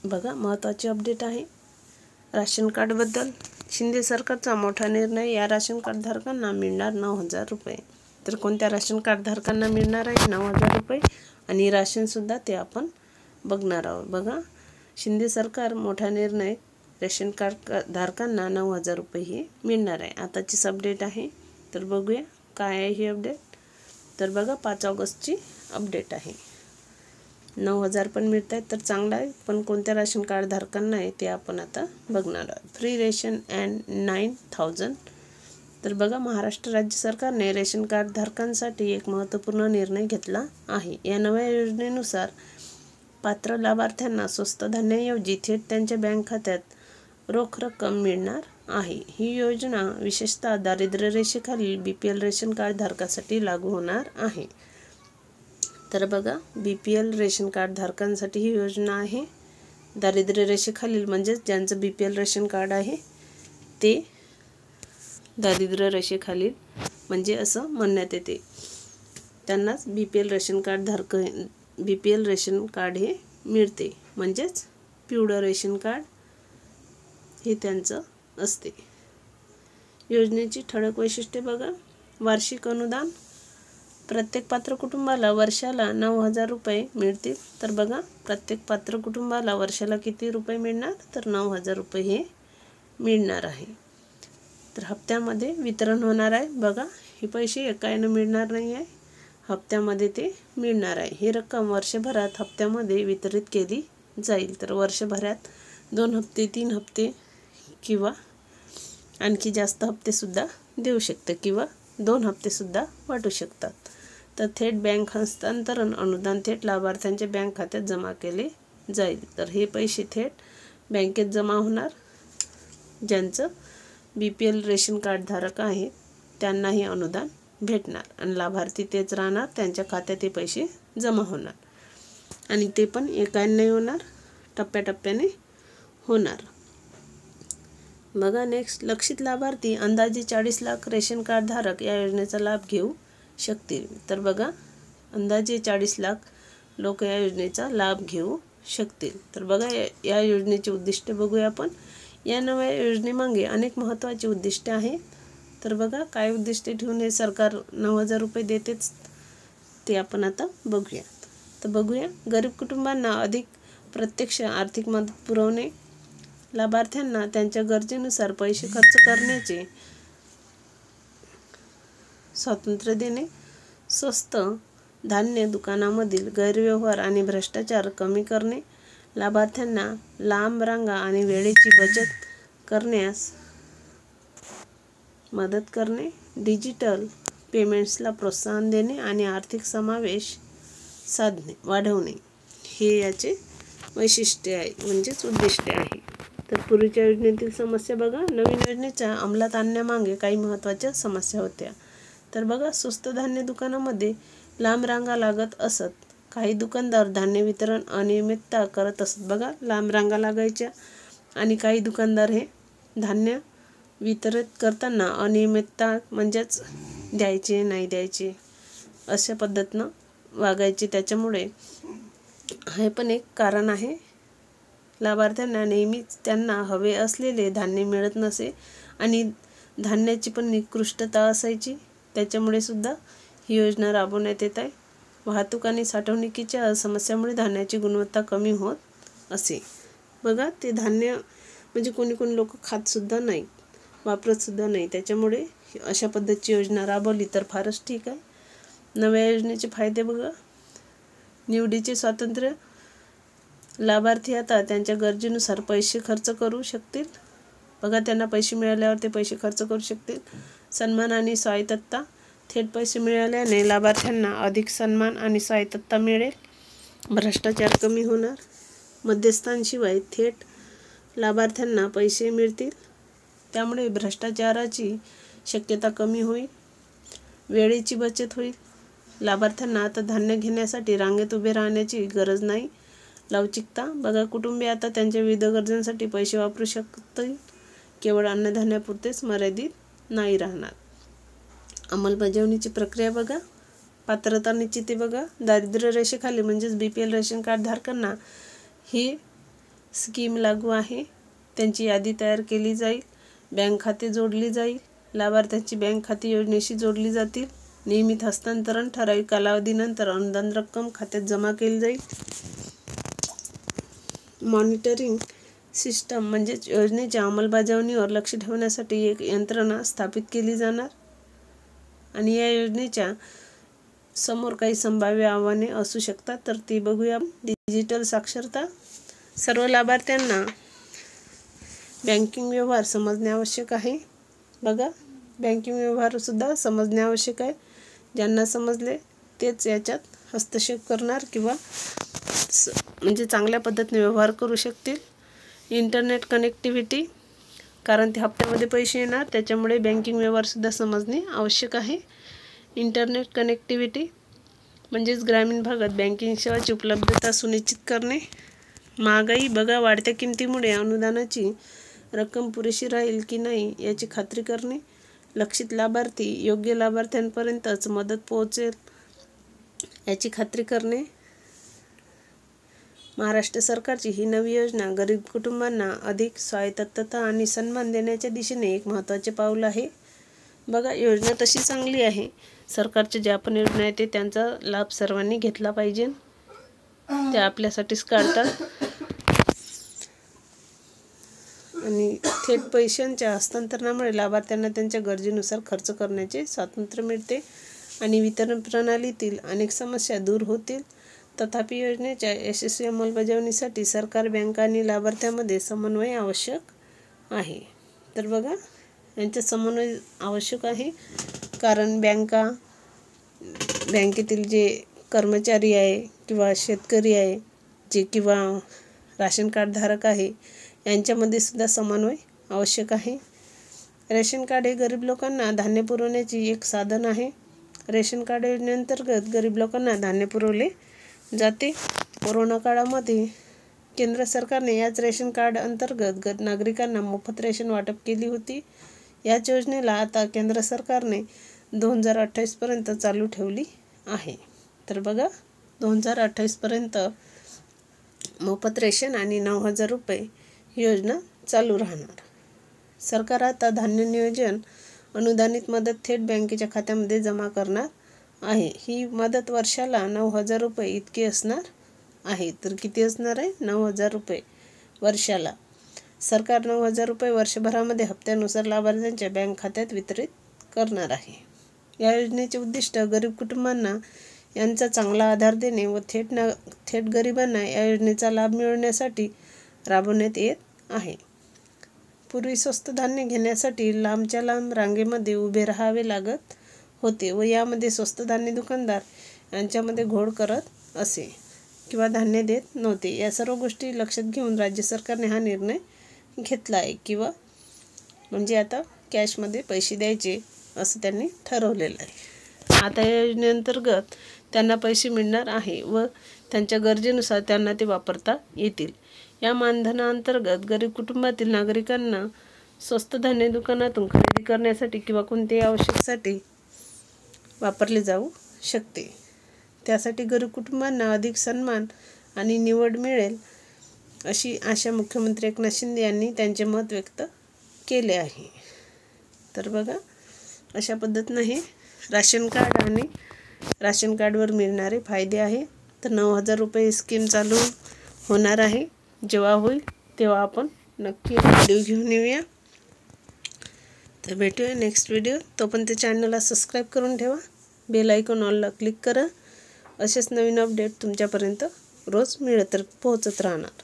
बघा महत्त्वाची अपडेट आहे राशन कार्डबद्दल। शिंदे सरकारचा मोठा निर्णय, या राशन कार्ड धारकांना मिळणार 9,000 रुपये। तर कोणत्या राशन कार्ड धारकांना मिळणार आहे 9,000 रुपये आणि राशनसुद्धा ते आपण बघणार आहोत। बघा शिंदे सरकार मोठा निर्णय, रेशन कार्ड धारकांना 9,000 रुपये हे मिळणार आहे। आताचीच अपडेट आहे, तर बघूया काय आहे ही अपडेट। तर बघा 5 ऑगस्टची अपडेट आहे। 9,000 पण मिळत आहेत तर चांगलं आहे, पण कोणत्या राशन कार्ड धारकांना आहे ते आपण आता बघणार आहोत। Free ration and 9,000। तर बघा महाराष्ट्र राज्य सरकारने रेशन कार्ड धारकांसाठी एक महत्त्वपूर्ण निर्णय घेतला आहे। या नव्या योजनेनुसार पात्र लाभार्थ्यांना स्वस्त धान्याऐवजी थेट त्यांच्या बँक खात्यात रोख रक्कम मिळणार आहे। ही योजना विशेषतः दारिद्र्य रेषेखालील BPL रेशन कार्ड धारकांसाठी लागू होणार आहे। तर बघा BPL रेशन कार्ड धारकांसाठी ही योजना आहे। दारिद्र्य रेषेखालील म्हणजे ज्यांचं BPL रेशन कार्ड आहे ते दारिद्र्य रेषेखालील म्हणजे असं म्हणण्यात येते, त्यांनाच BPL रेशन कार्ड हे मिळते, म्हणजेच पिवळं रेशन कार्ड हे त्यांचं असते। योजनेची ठळक वैशिष्ट्ये बघा, वार्षिक अनुदान, प्रत्येक पात्र कुटुंबाला वर्षाला 9,000 रुपये मिळतील। तर बघा प्रत्येक पात्र कुटुंबाला वर्षाला किती रुपये मिळणार, तर 9,000 रुपये हे मिळणार आहे। तर हप्त्यामध्ये वितरण होणार आहे। बघा हे पैसे एकाने मिळणार नाही आहे, हप्त्यामध्ये ते मिळणार आहे। ही रक्कम वर्षभरात हप्त्यामध्ये वितरित केली जाईल। तर वर्षभरात 2 हप्ते, 3 हप्ते किंवा आणखी जास्त हप्तेसुद्धा देऊ शकते किंवा 2 हप्तेसुद्धा वाटू शकतात। तर थेट बँक हस्तांतरण अनुदान थेट लाभार्थ्यांच्या बँक खात्यात जमा केले जाईल। तर हे पैसे थेट बँकेत जमा होणार। ज्यांचं BPL रेशन कार्ड धारक आहे त्यांना हे अनुदान भेटणार आणि लाभार्थी तेच राहणार, त्यांच्या खात्यात हे पैसे जमा होणार आणि ते पण एकाने नाही होणार, टप्प्याटप्प्याने होणार। बघा नेक्स्ट, लक्षित लाभार्थी अंदाजे 40 लाख रेशन कार्ड धारक या योजनेचा लाभ घेऊ शकतील। तर बघा अंदाजे 40 लाख लोक या योजनेचा लाभ घेऊ शकतील। तर बघा या योजनेचे उद्दिष्ट बघूया आपण। या नव्या योजनेमागे अनेक महत्त्वाची उद्दिष्टे आहेत। तर बघा काय उद्दिष्टे ठेवून हे सरकार 9,000 रुपये देतेच ते आपण आता बघूया। तर बघूया, गरीब कुटुंबांना अधिक प्रत्यक्ष आर्थिक मदत पुरवणे, लाभार्थ्यांना त्यांच्या गरजेनुसार पैसे खर्च करण्याचे स्वातंत्र्य देणे, स्वस्त धान्य दुकानामधील गैरव्यवहार आणि भ्रष्टाचार कमी करणे, लाभार्थ्यांना लांब रांगा आणि वेळेची बचत करण्यास मदत करणे, डिजिटल पेमेंट्सला प्रोत्साहन देणे आणि आर्थिक समावेश वाढवणे हे याचे वैशिष्ट्य आहे, म्हणजेच उद्दिष्टे आहे। तर पूर्वीच्या योजनेतील समस्या बघा, नवीन योजनेच्या अंमलात आणण्यामागे काही महत्त्वाच्या समस्या होत्या। तर बघा स्वस्त धान्य दुकानामध्ये लांब रांगा लागत असत, काही दुकानदार धान्य वितरण अनियमितता करत असत। बघा लांब रांगा लागायच्या आणि काही दुकानदार हे धान्य वितरित करताना अनियमितता म्हणजेच द्यायचे नाही द्यायचे अशा पद्धतीनं वागायचे। त्याच्यामुळे हे पण एक कारण आहे, लाभार्थ्यांना नेहमीच त्यांना हवे असलेले धान्य मिळत नसे आणि धान्याची पण निकृष्टता असायची। त्याच्यामुळे सुद्धा ही योजना राबवण्यात येत आहे। वाहतूक आणि साठवणुकीच्या समस्यामुळे धान्याची गुणवत्ता कमी होत असे। बघा ते धान्य म्हणजे कोणी लोक खातसुद्धा नाही, वापरतसुद्धा नाही, त्याच्यामुळे अशा पद्धतीची योजना राबवली तर फारच ठीक आहे। नव्या योजनेचे फायदे बघा, निवडीचे स्वातंत्र्य, लाभार्थी आता त्यांच्या गरजेनुसार पैसे खर्च करू शकतील। बघा त्यांना पैसे मिळाल्यावर ते पैसे खर्च करू शकतील। सन्मान आणि स्वायत्तता, थेट पैसे मिळाल्याने लाभार्थ्यांना अधिक सन्मान आणि स्वायत्तता मिळेल, भ्रष्टाचार कमी होणार, मध्यस्थांशिवाय थेट लाभार्थ्यांना पैसे मिळतील, त्यामुळे भ्रष्टाचाराची शक्यता कमी होईल, वेळेची बचत होईल, लाभार्थ्यांना आता धान्य घेण्यासाठी रांगेत उभे राहण्याची गरज नाही, लवचिकता, बघा कुटुंबीय आता त्यांच्या विविध गरजांसाठी पैसे वापरू शकतील, केवळ अन्नधान्यापुरतेच मर्यादित नाही राहणार। अंमलबजावणीची प्रक्रिया बघा, पात्रता निश्चिती बघा, दारिद्र्य रेषेखाली म्हणजेच BPL रेशन कार्ड धारकांना ही स्कीम लागू आहे, त्यांची यादी तयार केली जाईल, बँक खाते जोडली जाईल, लाभार्थ्यांची बँक खाती योजनेशी जोडली जातील, नियमित हस्तांतरण ठराविक कालावधीनंतर अनुदान रक्कम खात्यात जमा केली जाईल. मॉनिटरिंग सिस्टम म्हणजेच योजनेच्या अंमलबजावणीवर लक्ष ठेवण्यासाठी एक यंत्रणा स्थापित केली जाणार. आणि या योजनेच्या समोर काही संभाव्य आव्हाने असू शकतात, तर ती बघूया. डिजिटल साक्षरता. सर्व लाभार्थ्यांना बँकिंग व्यवहार समजणे आवश्यक आहे. बघा, बँकिंग व्यवहारसुद्धा समजणे आवश्यक आहे. ज्यांना समजले तेच याच्यात हस्तक्षेप करणार किंवा म्हणजे चांगल्या पद्धतीने व्यवहार करू शकतील. इंटरनेट कनेक्टिव्हिटी, कारण ते हप्त्यामध्ये पैसे येणार, त्याच्यामुळे बँकिंग व्यवहारसुद्धा समजणे आवश्यक आहे. इंटरनेट कनेक्टिव्हिटी म्हणजेच ग्रामीण भागात बँकिंग सेवाची उपलब्धता सुनिश्चित करणे. महागाई. बघा, वाढत्या किमतीमुळे अनुदानाची रक्कम पुरेशी राहील की नाही याची खात्री करणे. लक्षित लाभार्थी योग्य लाभार्थ्यांपर्यंतच मदत पोहोचेल याची खात्री करणे. महाराष्ट्र सरकारची ही नवी योजना गरीब कुटुंबांना अधिक स्वायत्तता आणि सन्मान देण्याच्या दिशेने एक महत्त्वाचे पाऊल आहे. बघा, योजना तशी चांगली आहे. सरकारच्या ज्या पण योजना आहेत त्यांचा लाभ सर्वांनी घेतला पाहिजे. त्या आपल्यासाठीच काढतात. आणि थेट पैशांच्या हस्तांतरणामुळे लाभार्थ्यांना त्यांच्या गरजेनुसार खर्च करण्याचे स्वातंत्र्य मिळते आणि वितरण प्रणालीतील अनेक समस्या दूर होतील. तथापि योजनेच्या यशस्वी अंमलबजावणीसाठी सरकार, बँका आणि लाभार्थ्यांमध्ये समन्वय आवश्यक आहे. तर बघा, यांचा समन्वय आवश्यक आहे, कारण बँकेतील जे कर्मचारी आहे किंवा शेतकरी आहे जे किंवा राशन कार्ड धारक आहे यांच्यामध्ये सुद्धा समन्वय आवश्यक आहे. रेशन कार्ड हे गरीब लोकांना धान्य पुरवण्याची एक साधन आहे. रेशन कार्ड योजनेअंतर्गत गरीब लोकांना धान्य पुरवले जाते. कोरोना काळामध्ये केंद्र सरकारने याच रेशन कार्ड अंतर्गत नागरिकांना मोफत रेशन वाटप केली होती. याच योजनेला आता केंद्र सरकारने 2028 पर्यंत चालू ठेवली आहे. तर बघा, 2028 पर्यंत मोफत रेशन आणि 9,000 रुपये ही योजना चालू राहणार. सरकार आता धान्य नियोजन अनुदानित मदत थेट बँकेच्या खात्यामध्ये जमा करणार आहे. ही मदत वर्षाला 9,000 रुपये इतकी असणार आहे. तर किती असणार आहे? 9,000 रुपये वर्षाला. सरकार 9,000 रुपये वर्षभरामध्ये हप्त्यानुसार लाभार्थ्यांच्या बँक खात्यात वितरित करणार आहे. या योजनेचे उद्दिष्ट गरीब कुटुंबांना यांचा चांगला आधार देणे व थेट गरिबांना या योजनेचा लाभ मिळवण्यासाठी राबवण्यात येत आहे. पूर्वी स्वस्त धान्य घेण्यासाठी लांबच्या लांब रांगेमध्ये उभे राहावे लागत होते व यामध्ये स्वस्त धान्य दुकानदार यांच्यामध्ये घोळ करत असे किंवा धान्य देत नव्हते. या सर्व गोष्टी लक्षात घेऊन राज्य सरकारने हा निर्णय घेतला आहे किंवा म्हणजे आता कॅशमध्ये पैसे द्यायचे असं त्यांनी ठरवलेलं आहे. आता या योजनेअंतर्गत त्यांना पैसे मिळणार आहे व त्यांच्या गरजेनुसार त्यांना ते वापरता येतील. या मानधनाअंतर्गत गरीब कुटुंबातील नागरिकांना स्वस्त धान्य दुकानातून खरेदी करण्यासाठी किंवा कोणत्याही आवश्यकतेसाठी वापरले जाऊ शकते. त्यासाठी गरीब कुटुंबांना अधिक सन्मान आणि निवड मिळेल अशी आशा मुख्यमंत्री एकनाथ शिंदे यांनी त्यांचे मत व्यक्त केले आहे. तर बघा, अशा पद्धतीनं हे राशन कार्ड आणि राशन कार्डवर मिळणारे फायदे आहे. तर 9,000 रुपये स्कीम चालू होणार आहे. जेव्हा होईल तेव्हा आपण नक्की व्हिडिओ घेऊन येऊया. तर भेटूया नेक्स्ट व्हिडिओ. तोपर्यंत चॅनलला सबस्क्राईब करून ठेवा. बेल आयकॉन ऑलला क्लिक करा. असेच नवीन अपडेट तुमच्यापर्यंत रोज पोहोचत राहणार.